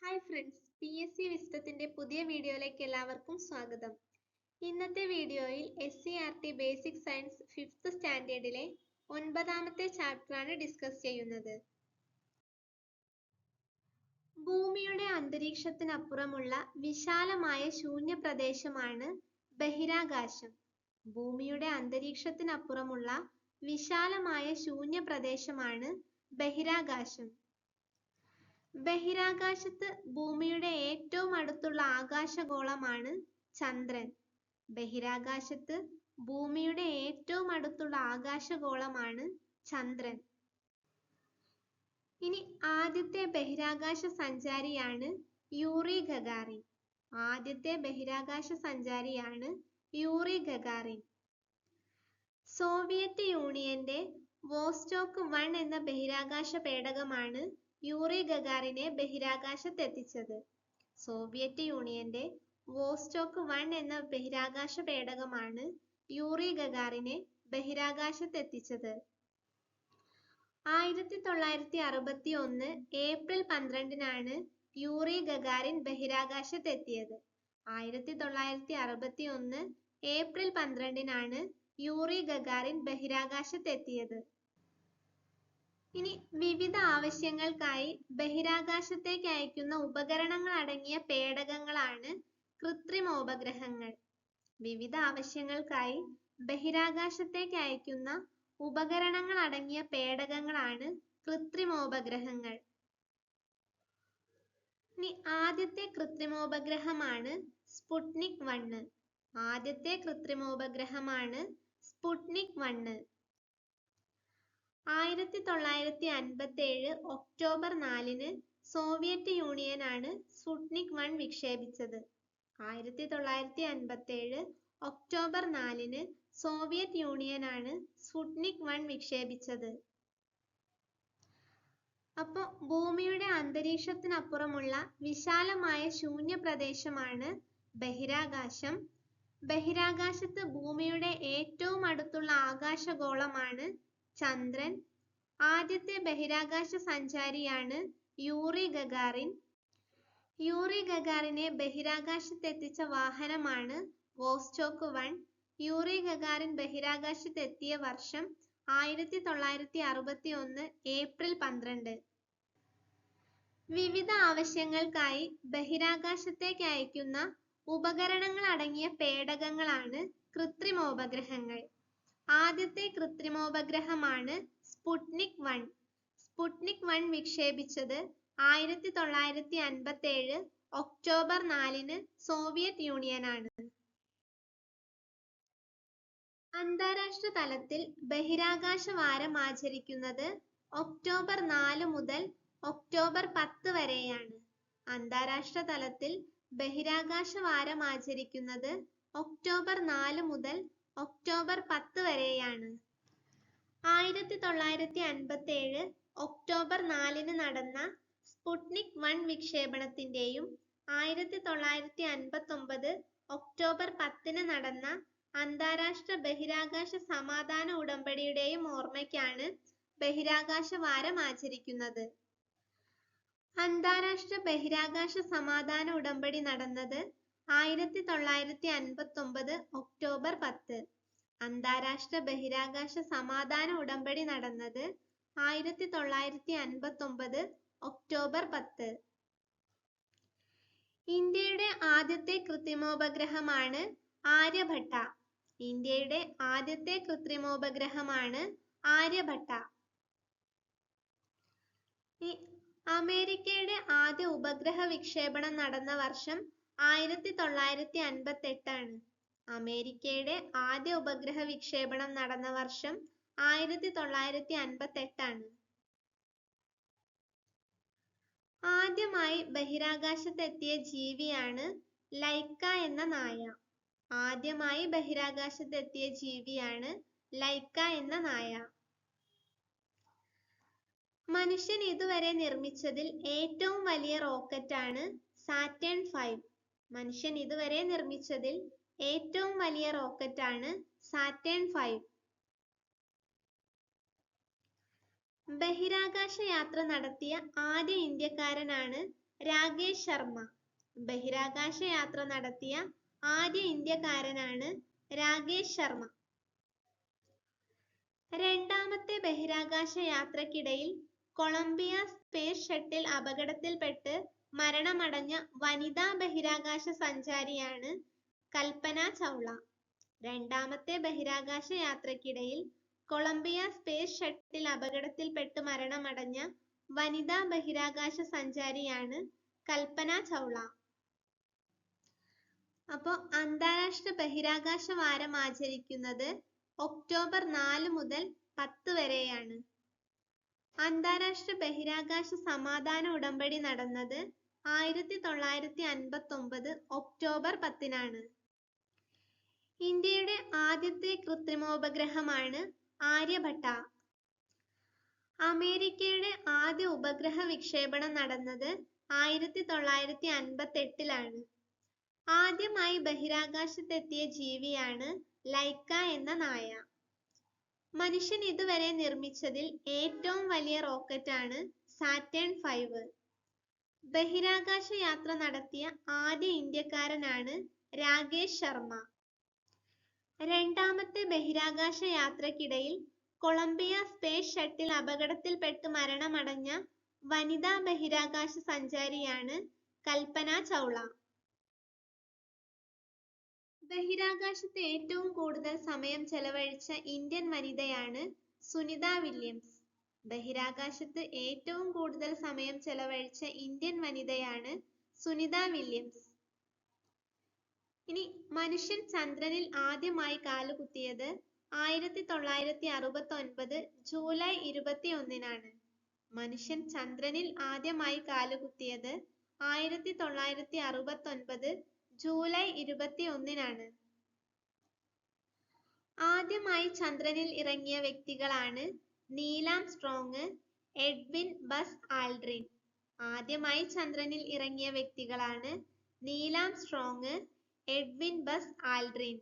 Hi friends, PSC വിസ്ഡത്തിന്റെ പുതിയ വീഡിയോയിലേക്ക് എല്ലാവർക്കും സ്വാഗതം. ഇന്നത്തെ വീഡിയോയിൽ SCERT ബേസിക് സയൻസ് 5th സ്റ്റാൻഡേർഡിലെ 9ാമത്തെ ചാപ്റ്ററാണ് ഡിസ്കസ് ചെയ്യുന്നത്. ഭൂമിയുടെ അന്തരീക്ഷത്തിനപ്പുറമുള്ള വിശാലമായ ശൂന്യ പ്രദേശമാണ് ബഹിരാകാശം. ഭൂമിയുടെ അന്തരീക്ഷത്തിനപ്പുറമുള്ള വിശാലമായ ശൂന്യ പ്രദേശമാണ് ബഹിരാകാശം. ബഹിരാകാശത്ത് ഭൂമിയുടെ ഏറ്റവും അടുത്തുള്ള ആകാശഗോളമാണ് ചന്ദ്രൻ. ബഹിരാകാശത്ത് ഭൂമിയുടെ ഏറ്റവും അടുത്തുള്ള ആകാശഗോളമാണ് ചന്ദ്രൻ. ഇനി ആദ്യത്തെ ബഹിരാകാശ സഞ്ചാരിയാണ് യൂറി ഗഗാറിൻ. ആദ്യത്തെ ബഹിരാകാശ സഞ്ചാരിയാണ് യൂറി ഗഗാറിൻ. സോവിയറ്റ് യൂണിയന്റെ വോസ്റ്റോക്ക് 1 എന്ന ബഹിരാകാശ പേടകമാണ് യൂറി ഗഗാറിനെ ബഹിരാകാശത്തെത്തിച്ചത്. സോവിയറ്റ് യൂണിയന്റെ വോസ്റ്റോക്ക് 1 എന്ന ബഹിരാകാശ പേടകമാണ് യൂറി ഗഗാറിനെ ബഹിരാകാശത്തെത്തിച്ചത്. 1961 ഏപ്രിൽ 12-നാണ് യൂറി ഗഗാറിൻ ബഹിരാകാശത്തെത്തിയത്. 1961 ഏപ്രിൽ 12-നാണ് യൂറി ഗഗാറിൻ ബഹിരാകാശത്തെത്തിയത്. ഇനി വിവിധ ആവശ്യങ്ങൾക്കായി ബഹിരാകാശത്തേക്ക് അയക്കുന്ന ഉപകരണങ്ങൾ അടങ്ങിയ പേടകങ്ങളാണ് കൃത്രിമോപഗ്രഹങ്ങൾ. വിവിധ ആവശ്യങ്ങൾക്കായി ബഹിരാകാശത്തേക്ക് അയക്കുന്ന ഉപകരണങ്ങൾ അടങ്ങിയ പേടകങ്ങളാണ് കൃത്രിമോപഗ്രഹങ്ങൾ. ഇനി ആദ്യത്തെ കൃത്രിമോപഗ്രഹമാണ് സ്പുട്നിക് 1. ആദ്യത്തെ കൃത്രിമോപഗ്രഹമാണ് സ്പുട്നിക് 1. 1957 ഒക്ടോബർ 4-ന് സോവിയറ്റ് യൂണിയനാണ് സ്പുട്നിക് 1 വിക്ഷേപിച്ചത്. 1957 ഒക്ടോബർ 4-ന് സോവിയറ്റ് യൂണിയനാണ് സ്പുട്നിക് 1 വിക്ഷേപിച്ചത്. അപ്പോൾ ഭൂമിയുടെ അന്തരീക്ഷത്തിനപ്പുറമുള്ള വിശാലമായ ശൂന്യ പ്രദേശമാണ് ബഹിരാകാശം. ബഹിരാകാശത്ത് ഭൂമിയുടെ ഏറ്റവും അടുത്തുള്ള ആകാശഗോളമാണ് ചന്ദ്രൻ. ആദ്യത്തെ ബഹിരാകാശ സഞ്ചാരിയാണ് യൂറി ഗഗാറിൻ. യൂറി ഗഗാറിനെ ബഹിരാകാശത്തെത്തിച്ച വാഹനമാണ് വോസ്റ്റോക്ക് 1. യൂറി ഗഗാറിൻ ബഹിരാകാശത്തെത്തിയ വർഷം 1961 ഏപ്രിൽ 12. വിവിധ ആവശ്യങ്ങൾക്കായി ബഹിരാകാശത്തേക്ക് അയക്കുന്ന ഉപകരണങ്ങൾ അടങ്ങിയ പേടകങ്ങളാണ് കൃത്രിമോപഗ്രഹങ്ങൾ. ആദ്യത്തെ കൃത്രിമോപഗ്രഹമാണ് സ്പുട്നിക് 1. സ്പുട്നിക് 1 വിക്ഷേപിച്ചത് 1957 ഒക്ടോബർ 4-ന് സോവിയറ്റ് യൂണിയനാണ്. അന്താരാഷ്ട്ര തലത്തിൽ ബഹിരാകാശ വാരം ആചരിക്കുന്നത് ഒക്ടോബർ 4 മുതൽ ഒക്ടോബർ 10 വരെയാണ്. അന്താരാഷ്ട്ര തലത്തിൽ ബഹിരാകാശ വാരം ആചരിക്കുന്നത് ഒക്ടോബർ 4 മുതൽ ഒക്ടോബർ 10 വരെയാണ്. 1957 ഒക്ടോബർ 4-ന് നടന്ന സ്പുട്നിക് 1 വിക്ഷേപണത്തിന്റെയും 1959 ഒക്ടോബർ 10-ന് നടന്ന അന്താരാഷ്ട്ര ബഹിരാകാശ സമാധാന ഉടമ്പടിയുടെയും ഓർമ്മയ്ക്കാണ് ബഹിരാകാശ വാരം ആചരിക്കുന്നത്. അന്താരാഷ്ട്ര ബഹിരാകാശ സമാധാന ഉടമ്പടി നടന്നത് 1959 ഒക്ടോബർ 10. അന്താരാഷ്ട്ര ബഹിരാകാശ സമാധാന ഉടമ്പടി നടന്നത് 1959 ഒക്ടോബർ 10. ഇന്ത്യയുടെ ആദ്യത്തെ കൃത്രിമോപഗ്രഹമാണ് ആര്യഭട്ട. ഇന്ത്യയുടെ ആദ്യത്തെ കൃത്രിമോപഗ്രഹമാണ് ആര്യഭട്ട. അമേരിക്കയുടെ ആദ്യ ഉപഗ്രഹ വിക്ഷേപണം നടന്ന വർഷം 1958 ആണ്. അമേരിക്കയുടെ ആദ്യ ഉപഗ്രഹ വിക്ഷേപണം നടന്ന വർഷം 1958 ആണ്. ആദ്യമായി ബഹിരാകാശത്തെത്തിയ ജീവിയാണ് ലൈക്ക എന്ന നായ. ആദ്യമായി ബഹിരാകാശത്തെത്തിയ ജീവിയാണ് ലൈക്ക എന്ന നായ. മനുഷ്യൻ ഇതുവരെ നിർമ്മിച്ചതിൽ ഏറ്റവും വലിയ റോക്കറ്റാണ് സാറ്റേൺ 5. മനുഷ്യൻ ഇതുവരെ നിർമ്മിച്ചതിൽ ഏറ്റവും വലിയ റോക്കറ്റാണ് സാറ്റേൺ 5. ബഹിരാകാശ യാത്ര നടത്തിയ ആദ്യ ഇന്ത്യക്കാരനാണ് രാകേഷ് ശർമ്മ. ബഹിരാകാശ യാത്ര നടത്തിയ ആദ്യ ഇന്ത്യക്കാരനാണ് രാകേഷ് ശർമ്മ. രണ്ടാമത്തെ ബഹിരാകാശ യാത്രക്കിടയിൽ കൊളംബിയ സ്പേസ് ഷട്ടിൽ അപകടത്തിൽപ്പെട്ട് മരണമടഞ്ഞ വനിതാ ബഹിരാകാശ സഞ്ചാരിയാണ് കൽപ്പന ചൗള. രണ്ടാമത്തെ ബഹിരാകാശ യാത്രക്കിടയിൽ കൊളംബിയ സ്പേസ് ഷട്ടിൽ അപകടത്തിൽപ്പെട്ട് മരണമടഞ്ഞ വനിതാ ബഹിരാകാശ സഞ്ചാരിയാണ് കൽപ്പന ചൗള. അപ്പോൾ അന്താരാഷ്ട്ര ബഹിരാകാശ വാരം ആചരിക്കുന്നത് ഒക്ടോബർ 4 മുതൽ 10 വരെയാണ്. അന്താരാഷ്ട്ര ബഹിരാകാശ സമാധാന ഉടമ്പടി നടന്നത് 1959 ഒക്ടോബർ 10-നാണ്. ഇന്ത്യയുടെ ആദ്യത്തെ കൃത്രിമോപഗ്രഹമാണ് ആര്യഭട്ട. അമേരിക്കയുടെ ആദ്യ ഉപഗ്രഹ വിക്ഷേപണം നടന്നത് 1958-ലാണ്. ആദ്യമായി ബഹിരാകാശത്തെത്തിയ ജീവിയാണ് ലൈക്ക എന്ന നായ. മനുഷ്യൻ ഇതുവരെ നിർമ്മിച്ചതിൽ ഏറ്റവും വലിയ റോക്കറ്റാണ് സാറ്റേൺ 5. ബഹിരാകാശ യാത്ര നടത്തിയ ആദ്യ ഇന്ത്യക്കാരനാണ് രാകേഷ് ശർമ്മ. രണ്ടാമത്തെ ബഹിരാകാശ യാത്രക്കിടയിൽ കൊളംബിയ സ്പേസ് ഷട്ടിൽ അപകടത്തിൽപ്പെട്ട് മരണമടഞ്ഞ വനിതാ ബഹിരാകാശ സഞ്ചാരിയാണ് കൽപ്പന ചൗള. ബഹിരാകാശത്ത് ഏറ്റവും കൂടുതൽ സമയം ചെലവഴിച്ച ഇന്ത്യൻ വനിതയാണ് സുനിത വില്യംസ്. ബഹിരാകാശത്ത് ഏറ്റവും കൂടുതൽ സമയം ചെലവഴിച്ച ഇന്ത്യൻ വനിതയാണ് സുനിത വില്യംസ്. ഇനി മനുഷ്യൻ ചന്ദ്രനിൽ ആദ്യമായി കാലുകുത്തിയത് 1969 ജൂലൈ 21-നാണ്. മനുഷ്യൻ ചന്ദ്രനിൽ ആദ്യമായി കാലുകുത്തിയത് 1969 ജൂലൈ 21-നാണ്. ആദ്യമായി ചന്ദ്രനിൽ ഇറങ്ങിയ വ്യക്തികളാണ് Neil Armstrong, Edwin Buzz Aldrin. ആദ്യമായി ചന്ദ്രനിൽ ഇറങ്ങിയ വ്യക്തികളാണ് Neil Armstrong, Edwin Buzz Aldrin.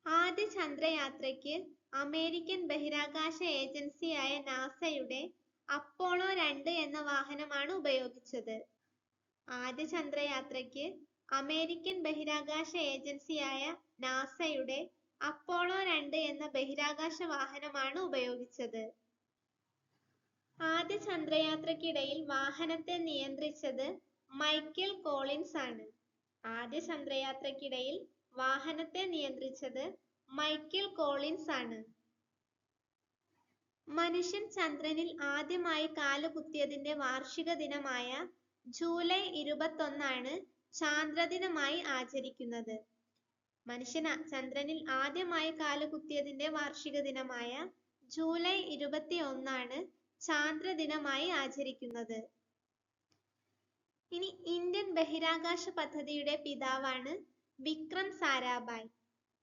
ആദ്യ ചന്ദ്രയാത്രയ്ക്ക് അമേരിക്കൻ ബഹിരാകാശ ഏജൻസിയായ നാസയുടെ അപ്പോളോ 2 എന്ന വാഹനമാണ് ഉപയോഗിച്ചത്. ആദ്യ ചന്ദ്രയാത്രയ്ക്ക് അമേരിക്കൻ ബഹിരാകാശ ഏജൻസിയായ നാസയുടെ അപ്പോളോ 2 എന്ന ബഹിരാകാശ വാഹനമാണ് ഉപയോഗിച്ചത്. ആദ്യ ചന്ദ്രയാത്രക്കിടയിൽ വാഹനത്തെ നിയന്ത്രിച്ചത് മൈക്കൽ കോളിൻസ് ആണ്. ആദ്യ ചന്ദ്രയാത്രക്കിടയിൽ വാഹനത്തെ നിയന്ത്രിച്ചത് മൈക്കൽ കോളിൻസ് ആണ്. മനുഷ്യൻ ചന്ദ്രനിൽ ആദ്യമായി കാലുകുത്തിയതിന്റെ വാർഷിക ദിനമായ ജൂലൈ 21 ചാന്ദ്രദിനമായി ആചരിക്കുന്നത്. മനുഷ്യൻ ചന്ദ്രനിൽ ആദ്യമായി കാലുകുത്തിയതിന്റെ വാർഷിക ദിനമായ ജൂലൈ 21 ചാന്ദ്രദിനമായി ആചരിക്കുന്നത്. ഇനി ഇന്ത്യൻ ബഹിരാകാശ പദ്ധതിയുടെ പിതാവാണ് വിക്രം സാരാഭായ്.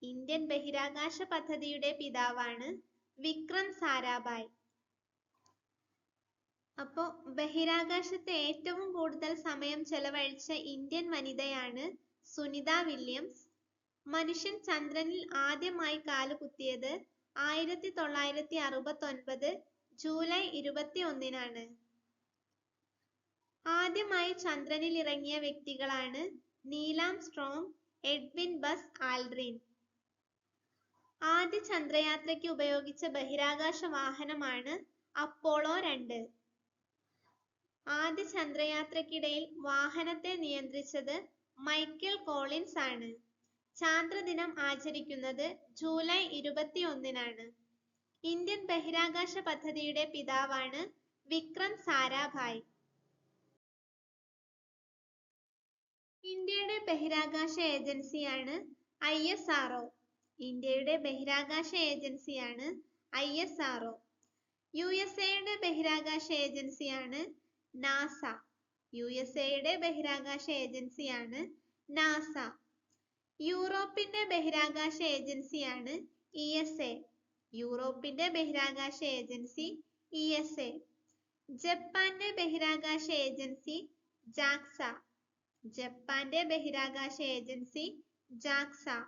ഇന്ത്യൻ ബഹിരാകാശ പദ്ധതിയുടെ പിതാവാണ് വിക്രം സാരാഭായ്. അപ്പോൾ ബഹിരാകാശത്ത് ഏറ്റവും കൂടുതൽ സമയം ചെലവഴിച്ച ഇന്ത്യൻ വനിതയാണ് സുനിത വില്യംസ്. മനുഷ്യൻ ചന്ദ്രനിൽ ആദ്യമായി കാലുകുത്തിയത് 1969 ജൂലൈ 21-നാണ്. ആദ്യമായി ചന്ദ്രനിൽ ഇറങ്ങിയ വ്യക്തികളാണ് Neil Armstrong, Edwin Buzz Aldrin. ആദ്യ ചന്ദ്രയാത്രയ്ക്ക് ഉപയോഗിച്ച ബഹിരാകാശ വാഹനമാണ് അപ്പോളോ 2. ആദ്യ ചന്ദ്രയാത്രക്കിടയിൽ വാഹനത്തെ നിയന്ത്രിച്ചത് മൈക്കൽ കോളിൻസ് ആണ്. ചാന്ദ്രദിനം ആചരിക്കുന്നത് ജൂലൈ 21-നാണ്. ഇന്ത്യൻ ബഹിരാകാശ പദ്ധതിയുടെ പിതാവാണ് വിക്രം സാരാഭായ്. ഇന്ത്യയുടെ ബഹിരാകാശ ഏജൻസിയാണ് ISRO. ഇന്ത്യയുടെ ബഹിരാകാശ ഏജൻസിയാണ് ISRO. USA-യുടെ ബഹിരാകാശ ഏജൻസിയാണ് നാസ. USA-യുടെ ബഹിരാകാശ ഏജൻസിയാണ് നാസ. യൂറോപ്പിന്റെ ബഹിരാകാശ ഏജൻസിയാണ് ESA. യൂറോപ്പിന്റെ ബഹിരാകാശ ഏജൻസി ESA. ജപ്പാന്റെ ബഹിരാകാശ ഏജൻസി JAXA. ജപ്പാന്റെ ബഹിരാകാശ ഏജൻസി JAXA.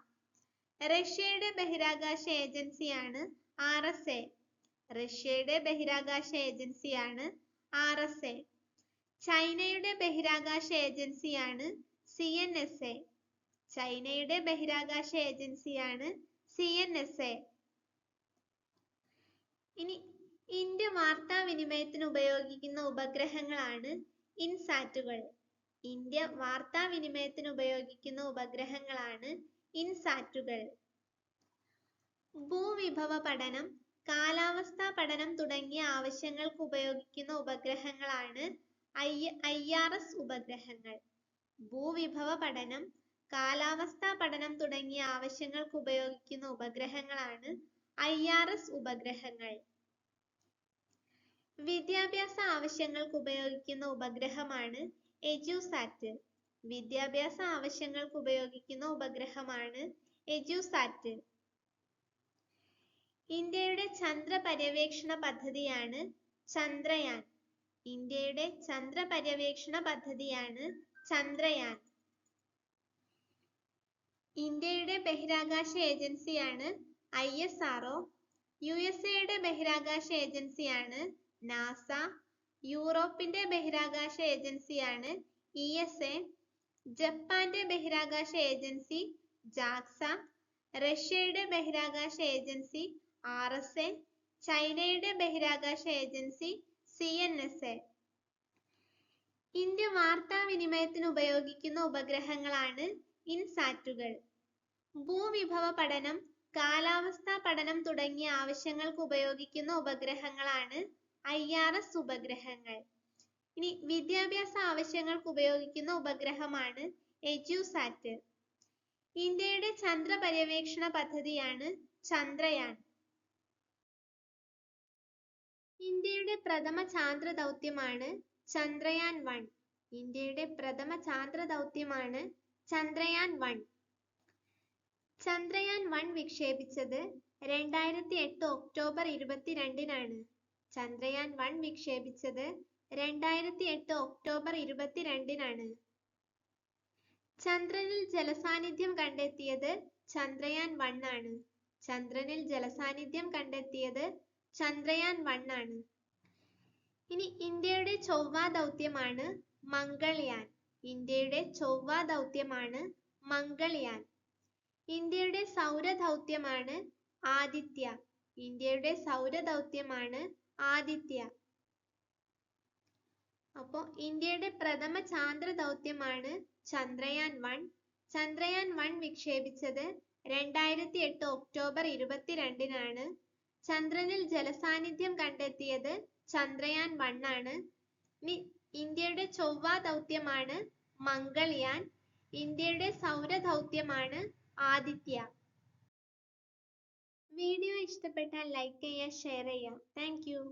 റഷ്യയുടെ ബഹിരാകാശ ഏജൻസിയാണ് RSA. റഷ്യയുടെ ബഹിരാകാശ ഏജൻസിയാണ് RSA. ചൈനയുടെ ബഹിരാകാശ ഏജൻസിയാണ് CNSA. ചൈനയുടെ ബഹിരാകാശ ഏജൻസിയാണ് CNSA. ഇനി ഇന്ത്യ വാർത്താവിനിമയത്തിന് ഉപയോഗിക്കുന്ന ഉപഗ്രഹങ്ങളാണ് ഇൻസാറ്റുകൾ. ഇന്ത്യ വാർത്താവിനിമയത്തിന് ഉപയോഗിക്കുന്ന ഉപഗ്രഹങ്ങളാണ് ഇൻസാറ്റുകൾ. ഭൂവിഭവ പഠനം, കാലാവസ്ഥാ പഠനം തുടങ്ങിയ ആവശ്യങ്ങൾക്ക് ഉപയോഗിക്കുന്ന ഉപഗ്രഹങ്ങളാണ് IRS ഉപഗ്രഹങ്ങൾ. ഭൂവിഭവ പഠനം, കാലാവസ്ഥാ പഠനം തുടങ്ങിയ ആവശ്യങ്ങൾക്ക് ഉപയോഗിക്കുന്ന ഉപഗ്രഹങ്ങളാണ് IRS ഉപഗ്രഹങ്ങൾ. വിദ്യാഭ്യാസ ആവശ്യങ്ങൾക്ക് ഉപയോഗിക്കുന്ന ഉപഗ്രഹമാണ് എഡ്യൂസാറ്റ്. വിദ്യാഭ്യാസ ആവശ്യങ്ങൾക്ക് ഉപയോഗിക്കുന്ന ഉപഗ്രഹമാണ് എഡ്യൂസാറ്റ്. ഇന്ത്യയുടെ ചന്ദ്ര പര്യവേക്ഷണ പദ്ധതിയാണ് ചന്ദ്രയാൻ. ഇന്ത്യയുടെ ചന്ദ്ര പര്യവേക്ഷണ പദ്ധതിയാണ് ചന്ദ്രയാൻ. ഇന്ത്യയുടെ ബഹിരാകാശ ഏജൻസിയാണ് ISRO. USA ബഹിരാകാശ ഏജൻസിയാണ് നാസ. യൂറോപ്പിന്റെ ബഹിരാകാശ ഏജൻസിയാണ് ESA. ജപ്പാന്റെ ബഹിരാകാശ ഏജൻസി JAXA. റഷ്യയുടെ ബഹിരാകാശ ഏജൻസി RSA. ചൈനയുടെ ബഹിരാകാശ ഏജൻസി CNSA. ഇന്ത്യ വാർത്താവിനിമയത്തിന് ഉപയോഗിക്കുന്ന ഉപഗ്രഹങ്ങളാണ് ഇൻസാറ്റുകൾ. ഭൂവിഭവ പഠനം, കാലാവസ്ഥാ പഠനം തുടങ്ങിയ ആവശ്യങ്ങൾക്ക് ഉപയോഗിക്കുന്ന ഉപഗ്രഹങ്ങളാണ് IRS ഉപഗ്രഹങ്ങൾ. ഇനി വിദ്യാഭ്യാസ ആവശ്യങ്ങൾക്ക് ഉപയോഗിക്കുന്ന ഉപഗ്രഹമാണ് എഡ്യൂസാറ്റ്. ഇന്ത്യയുടെ ചന്ദ്ര പര്യവേക്ഷണ പദ്ധതിയാണ് ചന്ദ്രയാൻ. ഇന്ത്യയുടെ പ്രഥമ ചാന്ദ്ര ദൗത്യമാണ് ചന്ദ്രയാൻ 1. ഇന്ത്യയുടെ പ്രഥമ ചാന്ദ്ര ദൗത്യമാണ് ചന്ദ്രയാൻ 1. ചന്ദ്രയാൻ 1 വിക്ഷേപിച്ചത് 2008 ഒക്ടോബർ 22-നാണ്. ചന്ദ്രയാൻ 1 വിക്ഷേപിച്ചത് 2008 ഒക്ടോബർ 22-നാണ്. ചന്ദ്രനിൽ ജലസാന്നിധ്യം കണ്ടെത്തിയത് ചന്ദ്രയാൻ 1 ആണ്. ചന്ദ്രനിൽ ജലസാന്നിധ്യം കണ്ടെത്തിയത് ചന്ദ്രയാൻ 1 ആണ്. ഇനി ഇന്ത്യയുടെ ചൊവ്വ ദൗത്യമാണ് മംഗൾയാൻ. ഇന്ത്യയുടെ ചൊവ്വ ദൗത്യമാണ് മംഗൾയാൻ. ഇന്ത്യയുടെ സൗരദൗത്യമാണ് ആദിത്യ. ഇന്ത്യയുടെ സൗരദൗത്യമാണ് ആദിത്യ. അപ്പോൾ ഇന്ത്യയുടെ പ്രഥമ ചാന്ദ്ര ദൗത്യമാണ് ചന്ദ്രയാൻ 1. ചന്ദ്രയാൻ 1 വിക്ഷേപിച്ചത് 2008 ഒക്ടോബർ 22-നാണ്. ചന്ദ്രനിൽ ജലസാന്നിധ്യം കണ്ടെത്തിയത് ചന്ദ്രയാൻ 1 ആണ്. ഇന്ത്യയുടെ ചൊവ്വ ദൗത്യമാണ് മംഗൾയാൻ. ഇന്ത്യയുടെ സൗരദൗത്യമാണ് ആദിത്യ. വീഡിയോ ഇഷ്ടപ്പെട്ടാൽ ലൈക്ക് ചെയ്യുക, ഷെയർ ചെയ്യുക. Thank you.